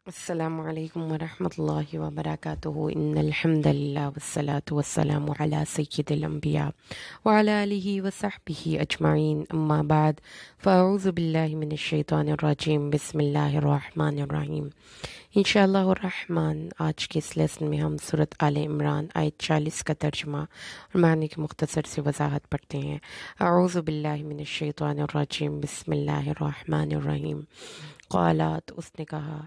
السلام علیکم ورحمۃ اللہ وبرکاتہ ان الحمد للہ والصلاة والسلام علی سید الانبیاء وعلی آلہ وصحبہ اجمعین اما بعد فاعوذ باللہ من الشیطان الرجیم بسم اللہ الرحمن الرحیم انشاءاللہ الرحمن آج کے اس لیسن میں ہم سورۃ آل عمران آیت 40 کا ترجمہ اور معنی کی مختصر سی وضاحت پڑھتے ہیں۔ اعوذ باللہ من الشیطان الرجیم بسم اللہ الرحمن الرحیم۔ قالات، اس نے کہا،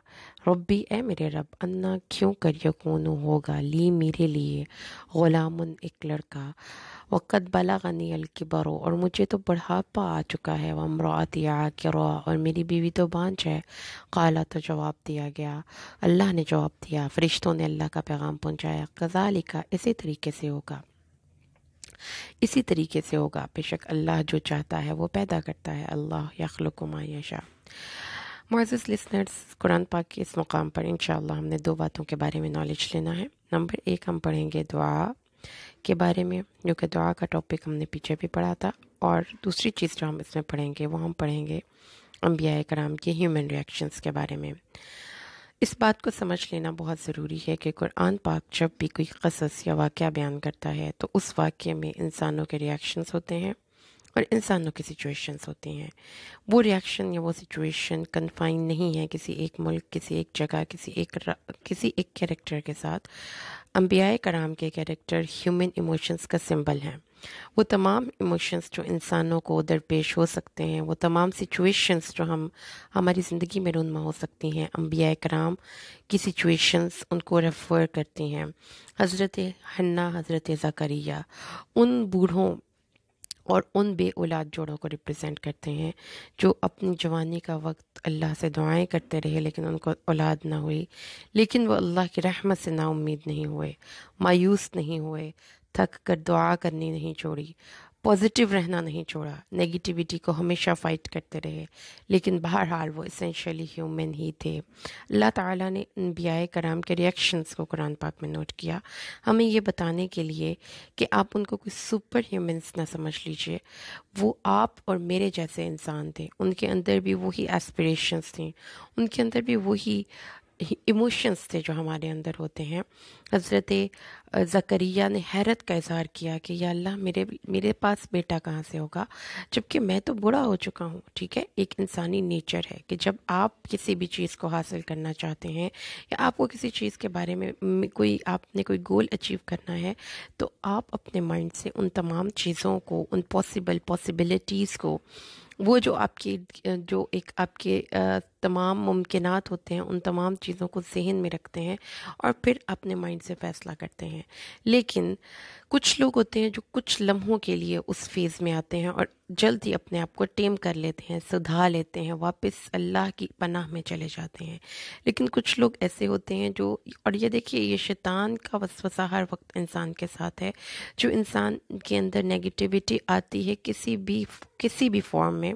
ربی اے میرے رب، انا کیوں کر یکون ہوگا لی میرے لیے غلام ایک لڑکا، وقت بلغنی الکبر اور مجھے تو بڑھاپا آ چکا ہے، وامرأتی عاقر اور میری بیوی تو بانجھ ہے۔ قالا، تو جواب دیا گیا، اللہ نے جواب دیا، فرشتوں نے اللہ کا پیغام پہنچایا، کذالک، اسی طریقے سے ہوگا، اسی طریقے سے ہوگا، بے شک اللہ جو چاہتا ہے وہ پیدا کرتا ہے، اللہ یخلق ما یشاء۔ معزز لسنرز، قرآن پاک کے اس مقام پر انشاءاللہ ہم نے دو باتوں کے بارے میں نالج لینا ہے۔ نمبر ایک، ہم پڑھیں گے دعا کے بارے میں، جو کہ دعا کا ٹاپک ہم نے پیچھے بھی پڑھا تھا، اور دوسری چیز جو ہم اس میں پڑھیں گے وہ ہم پڑھیں گے انبیاء کرام کے ہیومن ریئیکشنز کے بارے میں۔ اس بات کو سمجھ لینا بہت ضروری ہے کہ قرآن پاک جب بھی کوئی قصص یا واقعہ بیان کرتا ہے تو اس واقعے میں انسانوں کے ریئیکشنز ہوتے ہیں اور انسانوں کی سچویشنز ہوتی ہیں۔ وہ ریئیکشن یا وہ سچویشن کنفائن نہیں ہے کسی ایک ملک، کسی ایک جگہ، کسی ایک کیریکٹر کے ساتھ۔ انبیاء کرام کے کیریکٹر ہیومن ایموشنز کا سمبل ہیں۔ وہ تمام ایموشنز جو انسانوں کو درپیش ہو سکتے ہیں، وہ تمام سچویشنز جو ہماری زندگی میں رونما ہو سکتی ہیں، انبیاء کرام کی سچویشنز ان کو ریفر کرتی ہیں۔ حضرت حنہ، حضرت زکریا ان بوڑھوں اور ان بے اولاد جوڑوں کو ریپرزینٹ کرتے ہیں جو اپنی جوانی کا وقت اللہ سے دعائیں کرتے رہے لیکن ان کو اولاد نہ ہوئی، لیکن وہ اللہ کی رحمت سے نا امید نہیں ہوئے، مایوس نہیں ہوئے، تھک کر دعا کرنی نہیں چھوڑی، پازیٹیو رہنا نہیں چھوڑا، نیگیٹیوٹی کو ہمیشہ فائٹ کرتے رہے، لیکن بہرحال وہ اسینشلی ہیومن ہی تھے۔ اللہ تعالیٰ نے انبیاء کرام کے ریئیکشنز کو قرآن پاک میں نوٹ کیا، ہمیں یہ بتانے کے لیے کہ آپ ان کو کوئی سپر ہیومنس نہ سمجھ لیجئے، وہ آپ اور میرے جیسے انسان تھے، ان کے اندر بھی وہی ایسپریشنز تھیں، ان کے اندر بھی وہی ایموشنز تھے جو ہمارے اندر ہوتے ہیں۔ حضرت زکریا نے حیرت کا اظہار کیا کہ یا اللہ، میرے پاس بیٹا کہاں سے ہوگا جبکہ میں تو بوڑھا ہو چکا ہوں۔ ٹھیک ہے، ایک انسانی نیچر ہے کہ جب آپ کسی بھی چیز کو حاصل کرنا چاہتے ہیں یا آپ کو کسی چیز کے بارے میں آپ نے کوئی گول اچیو کرنا ہے تو آپ اپنے مائنڈ سے ان تمام چیزوں کو، ان پاسبلٹیز کو، وہ جو آپ کے تمام ممکنات ہوتے ہیں، ان تمام چیزوں کو ذہن میں رکھتے ہیں اور پھر اپنے مائنڈ سے فیصلہ کرتے ہیں۔ لیکن کچھ لوگ ہوتے ہیں جو کچھ لمحوں کے لیے اس فیز میں آتے ہیں اور جلد ہی اپنے آپ کو ٹیم کر لیتے ہیں، سدھا لیتے ہیں، واپس اللہ کی پناہ میں چلے جاتے ہیں۔ لیکن کچھ لوگ ایسے ہوتے ہیں اور یہ دیکھیے، یہ شیطان کا وسوسہ ہر وقت انسان کے ساتھ ہے، جو انسان کے اندر نیگیٹیوٹی آتی ہے کسی بھی فارم میں،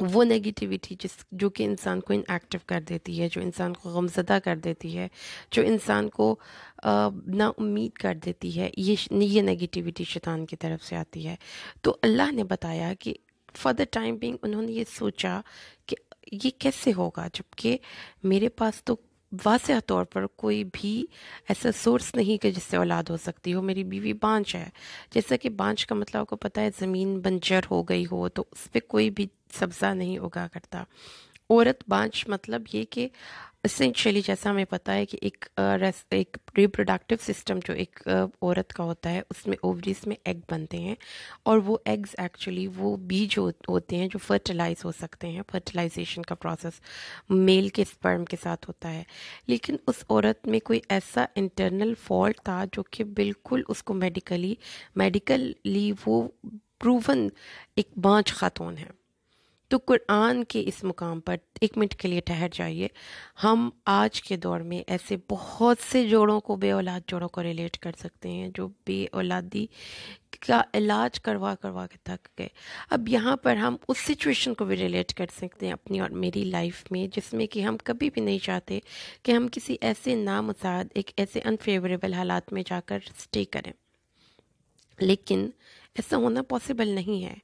وہ نیگیٹیوٹی جو کہ انسان کو انیکٹیو کر دیتی ہے، جو انسان کو غمزدہ کر دیتی ہے، جو انسان کو نا امید کر دیتی ہے، یہ نیگیٹیوٹی شیطان کی طرف سے آتی ہے۔ تو اللہ نے بتایا کہ فار دا ٹائم بینگ انہوں نے یہ سوچا کہ یہ کیسے ہوگا جبکہ میرے پاس تو واضح طور پر کوئی بھی ایسا سورس نہیں کہ جس سے اولاد ہو سکتی ہو، میری بیوی بانجھ ہے۔ جیسا کہ بانجھ کا مطلب آپ کو پتہ ہے، زمین بنجر ہو گئی ہو تو اس پہ کوئی بھی سبزہ نہیں اگا کرتا۔ عورت بانجھ مطلب یہ کہ اسینشلی جیسا ہمیں پتہ ہے کہ ایک ریپروڈکٹیو سسٹم جو ایک عورت کا ہوتا ہے، اس میں اووریز میں ایگ بنتے ہیں، اور وہ ایگز ایکچولی وہ بیج ہوتے ہیں جو فرٹیلائز ہو سکتے ہیں۔ فرٹیلائزیشن کا پروسیس میل کے اسپرم کے ساتھ ہوتا ہے، لیکن اس عورت میں کوئی ایسا انٹرنل فالٹ تھا جو کہ بالکل اس کو میڈیکلی وہ پروون ایک بانجھ خاتون ہے۔ تو قرآن کے اس مقام پر ایک منٹ کے لیے ٹھہر جائیے۔ ہم آج کے دور میں ایسے بہت سے جوڑوں کو، بے اولاد جوڑوں کو ریلیٹ کر سکتے ہیں جو بے اولادی کا علاج کروا کے تھک گئے۔ اب یہاں پر ہم اس سچویشن کو بھی ریلیٹ کر سکتے ہیں اپنی اور میری لائف میں، جس میں کہ ہم کبھی بھی نہیں چاہتے کہ ہم کسی ایسے نامساعد، ایک ایسے انفیوریبل حالات میں جا کر سٹے کریں، لیکن ایسا ہونا پاسبل نہیں ہے۔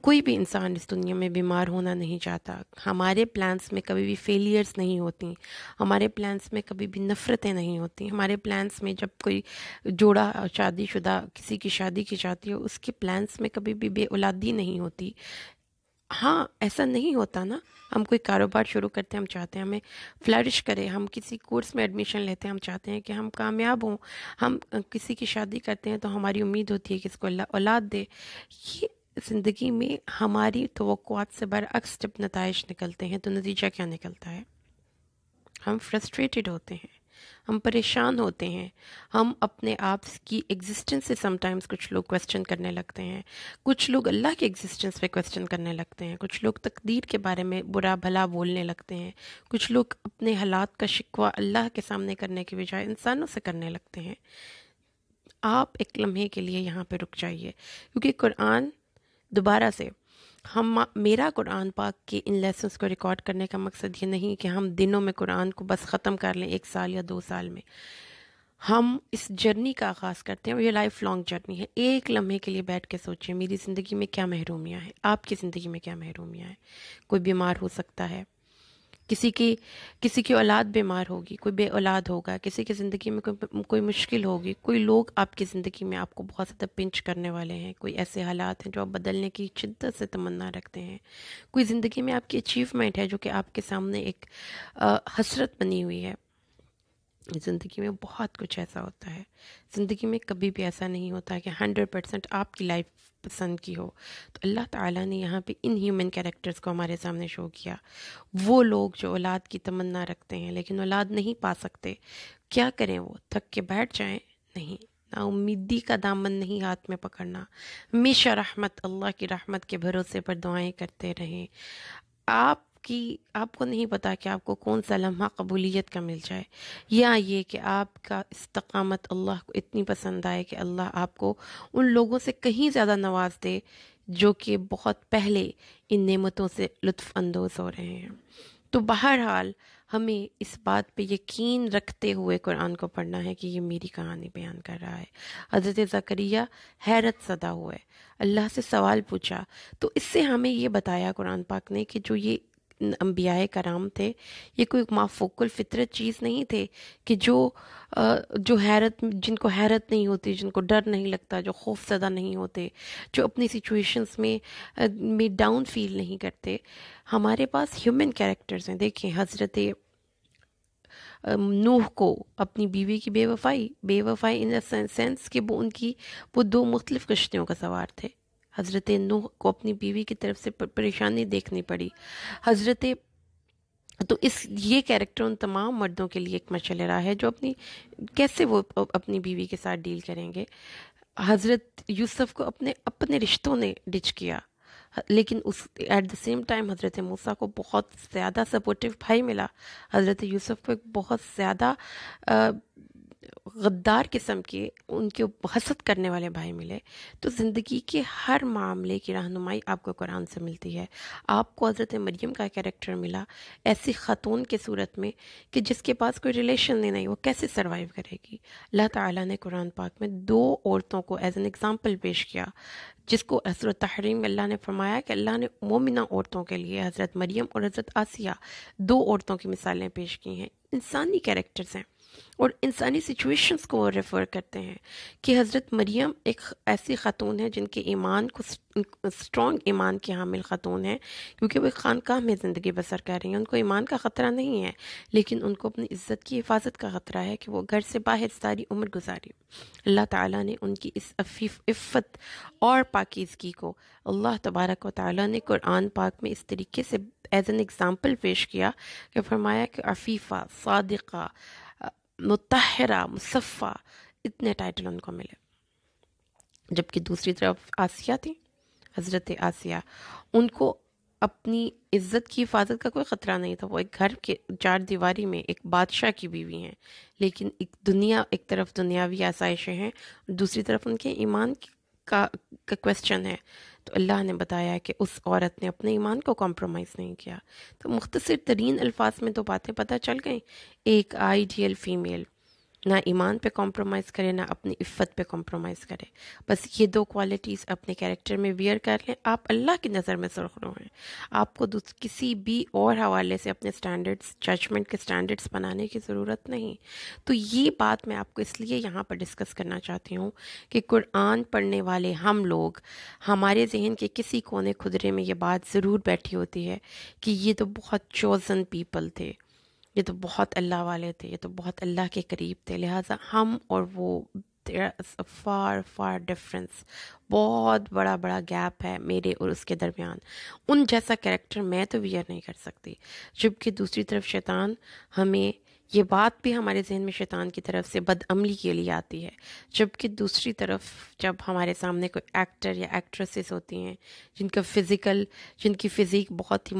کوئی بھی انسان اس دنیا میں بیمار ہونا نہیں چاہتا. ہمارے پلانس میں کبھی بھی فیلیئرز نہیں ہوتی، ہمارے پلانس میں کبھی بھی نفرتیں نہیں ہوتی. ہمارے پلانس میں جب کوئی جوڑا شادی شدہ کسی کی شادی کی جاتی ہے، اس کے پلانس میں کبھی بھی بے اولادی نہیں ہوتی. ہاں، ایسا نہیں ہوتا نا. ہم کوئی کاروبار شروع کرتے ہیں، ہم چاہتے ہیں ہمیں فلرش کرے. ہم کسی کورس میں ایڈمیشن لیتے ہیں، ہم چاہتے ہیں کہ ہم کامیاب ہوں. ہم کسی کی شادی کرتے ہیں تو ہماری امید ہوتی ہے کہ اس کو اللہ اولاد دے. یہ زندگی میں ہماری توقعات سے برعکس جب نتائج نکلتے ہیں تو نتیجہ کیا نکلتا ہے؟ ہم فرسٹریٹڈ ہوتے ہیں، ہم پریشان ہوتے ہیں، ہم اپنے آپ کی ایگزسٹنس سے سم ٹائمز کچھ لوگ کویسچن کرنے لگتے ہیں، کچھ لوگ اللہ کے ایگزسٹنس پہ کویسچن کرنے لگتے ہیں، کچھ لوگ تقدیر کے بارے میں برا بھلا بولنے لگتے ہیں، کچھ لوگ اپنے حالات کا شکوہ اللہ کے سامنے کرنے کے بجائے انسانوں سے کرنے لگتے ہیں. آپ ایک لمحے کے لیے یہاں پہ رک جائیے، کیونکہ قرآن دوبارہ سے میرا قرآن پاک کے ان لیسنس کو ریکارڈ کرنے کا مقصد یہ نہیں کہ ہم دنوں میں قرآن کو بس ختم کر لیں 1 سال یا 2 سال میں. ہم اس جرنی کا آغاز کرتے ہیں اور یہ لائف لانگ جرنی ہے. ایک لمحے کے لیے بیٹھ کے سوچیں میری زندگی میں کیا محرومیاں ہیں، آپ کی زندگی میں کیا محرومیاں ہیں. کوئی بیمار ہو سکتا ہے، کسی کی اولاد بیمار ہوگی، کوئی بے اولاد ہوگا، کسی کی زندگی میں کوئی مشکل ہوگی، کوئی لوگ آپ کی زندگی میں آپ کو بہت زیادہ پنچ کرنے والے ہیں، کوئی ایسے حالات ہیں جو آپ بدلنے کی شدت سے تمنا رکھتے ہیں، کوئی زندگی میں آپ کی اچیومنٹ ہے جو کہ آپ کے سامنے ایک حسرت بنی ہوئی ہے. زندگی میں بہت کچھ ایسا ہوتا ہے. زندگی میں کبھی بھی ایسا نہیں ہوتا کہ 100% آپ کی لائف پسند کی ہو. تو اللہ تعالیٰ نے یہاں پہ ان ہیومن کیریکٹرز کو ہمارے سامنے شو کیا. وہ لوگ جو اولاد کی تمنا رکھتے ہیں لیکن اولاد نہیں پا سکتے، کیا کریں؟ وہ تھک کے بیٹھ جائیں؟ نہیں، نا امیدی کا دامن نہیں ہاتھ میں پکڑنا. ہمیشہ اللہ کی رحمت کے بھروسے پر دعائیں کرتے رہیں. آپ کو نہیں پتا کہ آپ کو کون سا لمحہ قبولیت کا مل جائے، یا یہ کہ آپ کا استقامت اللہ کو اتنی پسند آئے کہ اللہ آپ کو ان لوگوں سے کہیں زیادہ نواز دے جو کہ بہت پہلے ان نعمتوں سے لطف اندوز ہو رہے ہیں. تو بہرحال ہمیں اس بات پہ یقین رکھتے ہوئے قرآن کو پڑھنا ہے کہ یہ میری کہانی بیان کر رہا ہے. حضرت زکریا حیرت زدہ ہوئے، اللہ سے سوال پوچھا. تو اس سے ہمیں یہ بتایا قرآن پاک نے کہ جو یہ انبیاء کرام تھے، یہ کوئی مافوق الفطرت چیز نہیں تھے کہ جو جن کو حیرت نہیں ہوتی، جن کو ڈر نہیں لگتا، جو خوف زدہ نہیں ہوتے، جو اپنی سچویشنز میں ڈاؤن فیل نہیں کرتے. ہمارے پاس ہیومن کیریکٹرز ہیں. دیکھیں حضرت نوح کو اپنی بیوی کی بے وفائی ان سینس کہ وہ 2 مختلف کشتیوں کا سوار تھے. حضرت نوح کو اپنی بیوی کی طرف سے پریشانی دیکھنی پڑی. تو یہ کیریکٹر ان تمام مردوں کے لیے ایک مشعل راہ ہے جو کیسے وہ اپنی بیوی کے ساتھ ڈیل کریں گے. حضرت یوسف کو اپنے رشتوں نے ڈچ کیا، لیکن ایٹ دا سیم ٹائم حضرت موسیٰ کو بہت زیادہ سپورٹیو بھائی ملا. حضرت یوسف کو ایک بہت زیادہ غدار قسم کے ان کے حسد کرنے والے بھائی ملے. تو زندگی کے ہر معاملے کی رہنمائی آپ کو قرآن سے ملتی ہے. آپ کو حضرت مریم کا کیریکٹر ملا ایسی خاتون کے صورت میں کہ جس کے پاس کوئی ریلیشن نہیں، وہ کیسے سروائیو کرے گی. اللہ تعالیٰ نے قرآن پاک میں 2 عورتوں کو ایز این ایگزامپل پیش کیا، جس کو سورۃ تحریم میں اللہ نے فرمایا کہ اللہ نے مومنہ عورتوں کے لیے حضرت مریم اور حضرت آسیہ 2 عورتوں کی مثالیں پیش کی ہیں. انسانی کیریکٹرز ہیں اور انسانی سچویشنز کو وہ ریفر کرتے ہیں کہ حضرت مریم ایک ایسی خاتون ہے جن کے ایمان کو اسٹرانگ ایمان کی حامل خاتون ہیں، کیونکہ وہ ایک خانقاہ میں زندگی بسر کر رہی ہیں. ان کو ایمان کا خطرہ نہیں ہے، لیکن ان کو اپنی عزت کی حفاظت کا خطرہ ہے کہ وہ گھر سے باہر ساری عمر گزاری. اللہ تعالیٰ نے ان کی اس عفت اور پاکیزگی کو اللہ تبارک و تعالیٰ نے قرآن پاک میں اس طریقے سے ایز این ایگزامپل پیش کیا کہ فرمایا کہ عفیفہ، صادقہ، مطہرہ، مصفہ، اتنے ٹائٹل ان کو ملے. جبکہ دوسری طرف آسیہ تھی، حضرت آسیہ، ان کو اپنی عزت کی حفاظت کا کوئی خطرہ نہیں تھا. وہ ایک گھر کے 4 دیواری میں ایک بادشاہ کی بیوی ہیں، لیکن ایک طرف دنیاوی آسائشیں ہیں، دوسری طرف ان کے ایمان کا کویسچن ہے. تو اللہ نے بتایا کہ اس عورت نے اپنے ایمان کو کمپرومائز نہیں کیا. تو مختصر ترین الفاظ میں 2 باتیں پتہ چل گئیں. ایک آئیڈیل فیمیل نہ ایمان پہ کمپرومائز کرے، نہ اپنی عفت پہ کمپرومائز کرے. بس یہ دو کوالٹیز اپنے کیریکٹر میں ویئر کر لیں، آپ اللہ کی نظر میں سرخرو ہیں. آپ کو کسی بھی اور حوالے سے اپنے سٹینڈرڈز، ججمنٹ کے سٹینڈرڈز بنانے کی ضرورت نہیں. تو یہ بات میں آپ کو اس لیے یہاں پر ڈسکس کرنا چاہتی ہوں کہ قرآن پڑھنے والے ہم لوگ، ہمارے ذہن کے کسی کونے خدرے میں یہ بات ضرور بیٹھی ہوتی ہے کہ یہ تو بہت چوزن پیپل تھے، یہ تو بہت اللہ والے تھے، یہ تو بہت اللہ کے قریب تھے، لہٰذا ہم اور وہ فار فار ڈفرینس، بہت بڑا بڑا گیپ ہے میرے اور اس کے درمیان. ان جیسا کریکٹر میں تو ویئر نہیں کر سکتی. جبکہ دوسری طرف شیطان ہمیں، یہ بات بھی ہمارے ذہن میں شیطان کی طرف سے بد عملی کے لیے آتی ہے. جبکہ دوسری طرف جب ہمارے سامنے کوئی ایکٹر یا ایکٹریسز ہوتی ہیں جن کی فزیک بہت ہی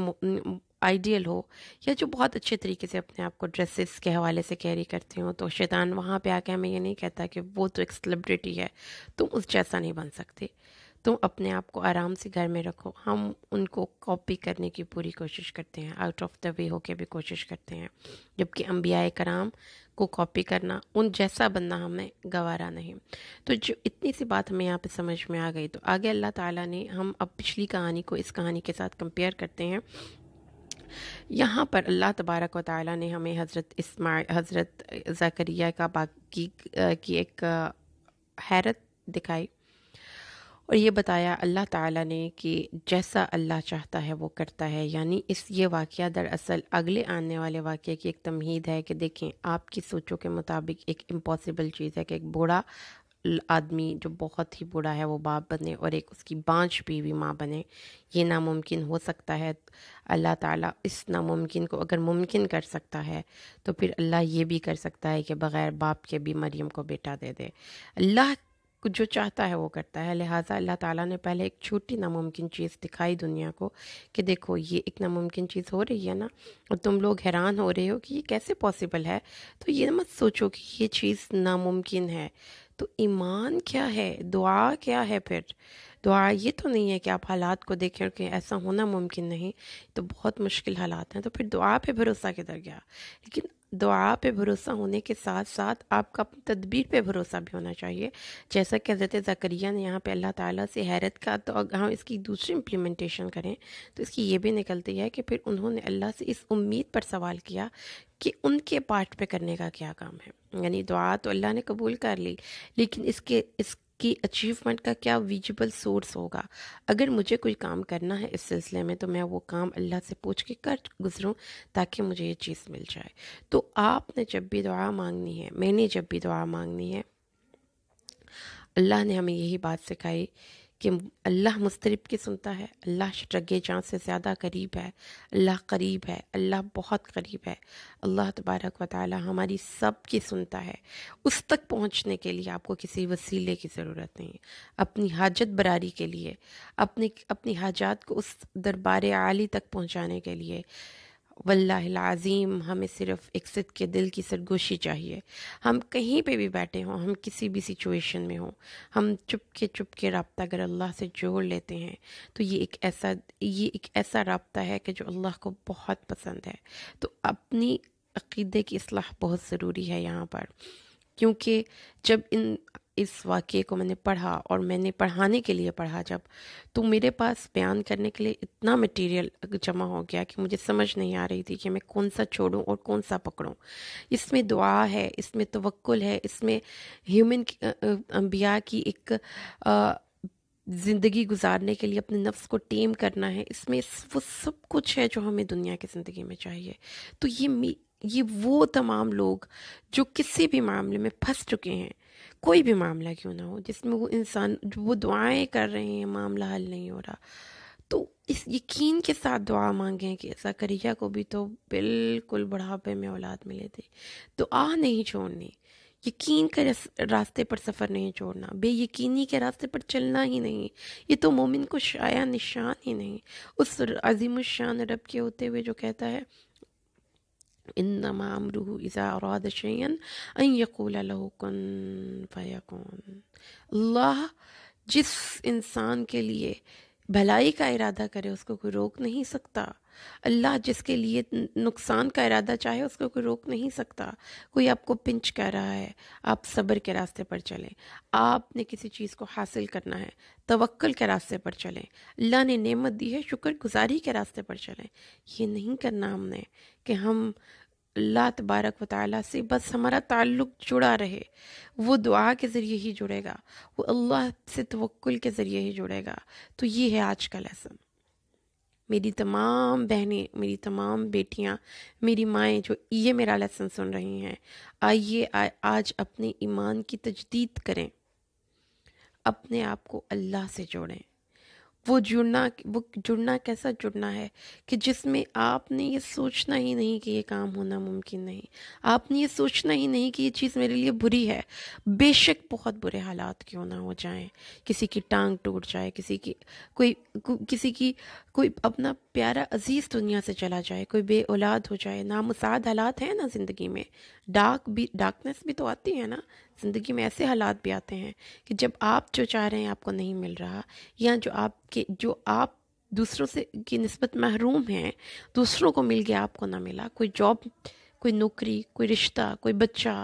آئیڈیل ہو، یا جو بہت اچھے طریقے سے اپنے آپ کو ڈریسز کے حوالے سے کیری کرتی ہوں، تو شیطان وہاں پہ آ کے ہمیں یہ نہیں کہتا کہ وہ تو ایک سیلیبریٹی ہے، تم اس جیسا نہیں بن سکتے، تم اپنے آپ کو آرام سے گھر میں رکھو. ہم ان کو کاپی کرنے کی پوری کوشش کرتے ہیں، آؤٹ آف دا وے ہو کے بھی کوشش کرتے ہیں، جبکہ انبیاء کرام کو کاپی کرنا، ان جیسا بننا ہمیں گوارا نہیں. تو جو اتنی سی بات ہمیں یہاں پہ سمجھ میں آ گئی، تو آگے اللہ تعالیٰ نے، ہم اب پچھلی کہانی کو اس کہانی کے ساتھ کمپیئر کرتے ہیں. یہاں پر اللہ تبارک و تعالیٰ نے ہمیں حضرت زکریا کی ایک حیرت دکھائی، اور یہ بتایا اللہ تعالیٰ نے کہ جیسا اللہ چاہتا ہے وہ کرتا ہے. یعنی یہ واقعہ دراصل اگلے آنے والے واقعے کی ایک تمہید ہے کہ دیکھیں، آپ کی سوچوں کے مطابق ایک امپاسبل چیز ہے کہ ایک بوڑھا آدمی جو بہت ہی بوڑھا ہے وہ باپ بنے، اور ایک اس کی بانجھ بیوی ماں بنے. یہ ناممکن ہو سکتا ہے. اللہ تعالیٰ اس ناممکن کو اگر ممکن کر سکتا ہے تو پھر اللہ یہ بھی کر سکتا ہے کہ بغیر باپ کے بھی مریم کو بیٹا دے دے. اللہ کو جو چاہتا ہے وہ کرتا ہے. لہٰذا اللہ تعالیٰ نے پہلے ایک چھوٹی ناممکن چیز دکھائی دنیا کو کہ دیکھو یہ ایک ناممکن چیز ہو رہی ہے نا، اور تم لوگ حیران ہو رہے ہو کہ یہ کیسے پاسبل ہے. تو یہ مت سوچو کہ یہ چیز ناممکن ہے. تو ایمان کیا ہے، دعا کیا ہے؟ پھر دعا یہ تو نہیں ہے کہ آپ حالات کو دیکھیں کہ ایسا ہونا ممکن نہیں، تو بہت مشکل حالات ہیں، تو پھر دعا پہ بھروسہ کدھر گیا؟ لیکن دعا پہ بھروسہ ہونے کے ساتھ ساتھ آپ کا اپنی تدبیر پہ بھروسہ بھی ہونا چاہیے. جیسا کہ حضرت زکریا نے یہاں پہ اللہ تعالیٰ سے حیرت کا، تو ہم اس کی دوسری امپلیمنٹیشن کریں تو اس کی یہ بھی نکلتی ہے کہ پھر انہوں نے اللہ سے اس امید پر سوال کیا کہ ان کے پارٹ پہ کرنے کا کیا کام ہے. یعنی دعا تو اللہ نے قبول کر لی، لیکن اس کی اچیومنٹ کا کیا ویجیبل سورس ہوگا؟ اگر مجھے کوئی کام کرنا ہے اس سلسلے میں تو میں وہ کام اللہ سے پوچھ کے کر گزروں تاکہ مجھے یہ چیز مل جائے. تو آپ نے جب بھی دعا مانگنی ہے، میں نے جب بھی دعا مانگنی ہے، اللہ نے ہمیں یہی بات سکھائی کہ اللہ مضطرب کی سنتا ہے، اللہ شٹرگے جان سے زیادہ قریب ہے، اللہ قریب ہے، اللہ بہت قریب ہے. اللہ تبارک و تعالی ہماری سب کی سنتا ہے. اس تک پہنچنے کے لیے آپ کو کسی وسیلے کی ضرورت نہیں. اپنی حاجت براری کے لیے، اپنی حاجات کو اس دربار عالی تک پہنچانے کے لیے، واللہ العظیم ہمیں صرف ایک صدق کے دل کی سرگوشی چاہیے. ہم کہیں پہ بھی بیٹھے ہوں، ہم کسی بھی سچویشن میں ہوں، ہم چپ کے رابطہ اگر اللہ سے جوڑ لیتے ہیں تو یہ ایک ایسا رابطہ ہے کہ جو اللہ کو بہت پسند ہے. تو اپنی عقیدے کی اصلاح بہت ضروری ہے یہاں پر، کیونکہ جب اس واقعے کو میں نے پڑھا اور میں نے پڑھانے کے لیے پڑھا جب، تو میرے پاس بیان کرنے کے لیے اتنا مٹیریل جمع ہو گیا کہ مجھے سمجھ نہیں آ رہی تھی کہ میں کون سا چھوڑوں اور کون سا پکڑوں. اس میں دعا ہے، اس میں توکل ہے، اس میں انبیاء کی ایک زندگی گزارنے کے لیے اپنے نفس کو ٹیم کرنا ہے، اس میں وہ سب کچھ ہے جو ہمیں دنیا کی زندگی میں چاہیے. تو یہ وہ تمام لوگ جو کسی بھی معاملے میں پھنس چکے ہیں، کوئی بھی معاملہ کیوں نہ ہو، جس میں وہ انسان وہ دعائیں کر رہے ہیں، معاملہ حل نہیں ہو رہا، تو اس یقین کے ساتھ دعا مانگیں کہ زکریا کو بھی تو بالکل بڑھاپے میں اولاد ملے تھے. دعا نہیں چھوڑنی، یقین کے راستے پر سفر نہیں چھوڑنا، بے یقینی کے راستے پر چلنا ہی نہیں. یہ تو مومن کو شایع نشان ہی نہیں اس عظیم الشان رب کے ہوتے ہوئے جو کہتا ہے انما امرہ اذا اراد شیئا ان یقول له کن فیکون. اللہ جس انسان کے لیے بھلائی کا ارادہ کرے اس کو کوئی روک نہیں سکتا۔ اللہ جس کے لیے نقصان کا ارادہ چاہے اس کو کوئی روک نہیں سکتا۔ کوئی آپ کو پنچ کر رہا ہے، آپ صبر کے راستے پر چلیں۔ آپ نے کسی چیز کو حاصل کرنا ہے، توکل کے راستے پر چلیں۔ اللہ نے نعمت دی ہے، شکر گزاری کے راستے پر چلیں۔ یہ نہیں کرنا ہم نے کہ ہم اللہ تبارک و تعالیٰ سے بس ہمارا تعلق جڑا رہے، وہ دعا کے ذریعے ہی جڑے گا، وہ اللہ سے توکل کے ذریعے ہی جڑے گا۔ تو یہ ہے آج کا لیسن۔ میری تمام بہنیں، میری تمام بیٹیاں، میری مائیں جو یہ میرا لیسن سن رہی ہیں، آئیے آج اپنے ایمان کی تجدید کریں، اپنے آپ کو اللہ سے جوڑیں۔ وہ جڑنا کیسا جڑنا ہے کہ جس میں آپ نے یہ سوچنا ہی نہیں کہ یہ کام ہونا ممکن نہیں، آپ نے یہ سوچنا ہی نہیں کہ یہ چیز میرے لیے بری ہے، بے شک بہت برے حالات کیوں نہ ہو جائیں، کسی کی ٹانگ ٹوٹ جائے، کسی کی کوئی اپنا پیارا عزیز دنیا سے چلا جائے، کوئی بے اولاد ہو جائے، نامساعد حالات ہیں نا زندگی میں، ڈارکنیس بھی تو آتی ہے نا زندگی میں، ایسے حالات بھی آتے ہیں کہ جب آپ جو چاہ رہے ہیں آپ کو نہیں مل رہا، یا جو آپ دوسروں سے کی نسبت محروم ہیں، دوسروں کو مل گیا آپ کو نہ ملا، کوئی جاب، کوئی نوکری، کوئی رشتہ، کوئی بچہ،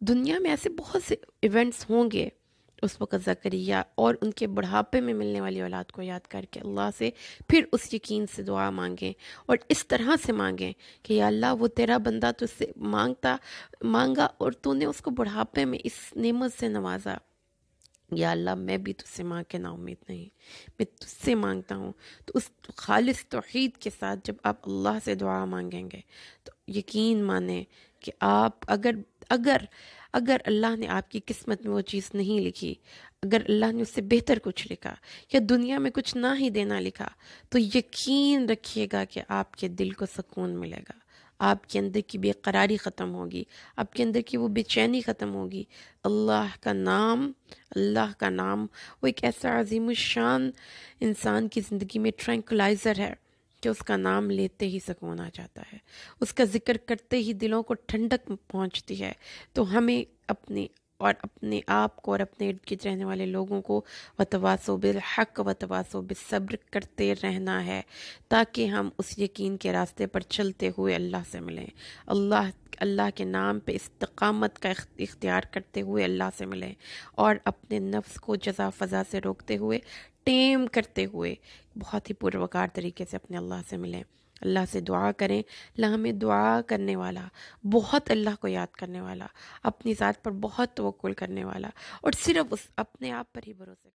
دنیا میں ایسے بہت سے ایونٹس ہوں گے۔ اس وقت زکریا اور ان کے بڑھاپے میں ملنے والی اولاد کو یاد کر کے اللہ سے پھر اس یقین سے دعا مانگیں، اور اس طرح سے مانگیں کہ یا اللہ وہ تیرا بندہ تجھ سے مانگا اور تو نے اس کو بڑھاپے میں اس نعمت سے نوازا، یا اللہ میں بھی تجھ سے مانگ کے نا امید نہیں، میں تجھ سے مانگتا ہوں۔ تو اس خالص توحید کے ساتھ جب آپ اللہ سے دعا مانگیں گے تو یقین مانیں کہ آپ اگر اللہ نے آپ کی قسمت میں وہ چیز نہیں لکھی، اگر اللہ نے اس سے بہتر کچھ لکھا، یا دنیا میں کچھ نہ ہی دینا لکھا، تو یقین رکھیے گا کہ آپ کے دل کو سکون ملے گا، آپ کے اندر کی بے قراری ختم ہوگی، آپ کے اندر کی وہ بے چینی ختم ہوگی۔ اللہ کا نام وہ ایک ایسا عظیم الشان انسان کی زندگی میں ٹرینکلائزر ہے کہ اس کا نام لیتے ہی سکون آ جاتا ہے، اس کا ذکر کرتے ہی دلوں کو ٹھنڈک پہنچتی ہے۔ تو ہمیں اپنے آپ کو اور اپنے ارد گرد رہنے والے لوگوں کو وتواصوا بالحق وتواصوا بالصبر کرتے رہنا ہے، تاکہ ہم اس یقین کے راستے پر چلتے ہوئے اللہ سے ملیں، اللہ کے نام پہ استقامت کا اختیار کرتے ہوئے اللہ سے ملیں، اور اپنے نفس کو جزا فضا سے روکتے ہوئے، ٹیم کرتے ہوئے بہت ہی پروکار طریقے سے اپنے اللہ سے ملیں۔ اللہ سے دعا کریں، اللہ ہمیں دعا کرنے والا، بہت اللہ کو یاد کرنے والا، اپنی ذات پر بہت توکل کرنے والا، اور صرف اپنے آپ پر ہی بھروسے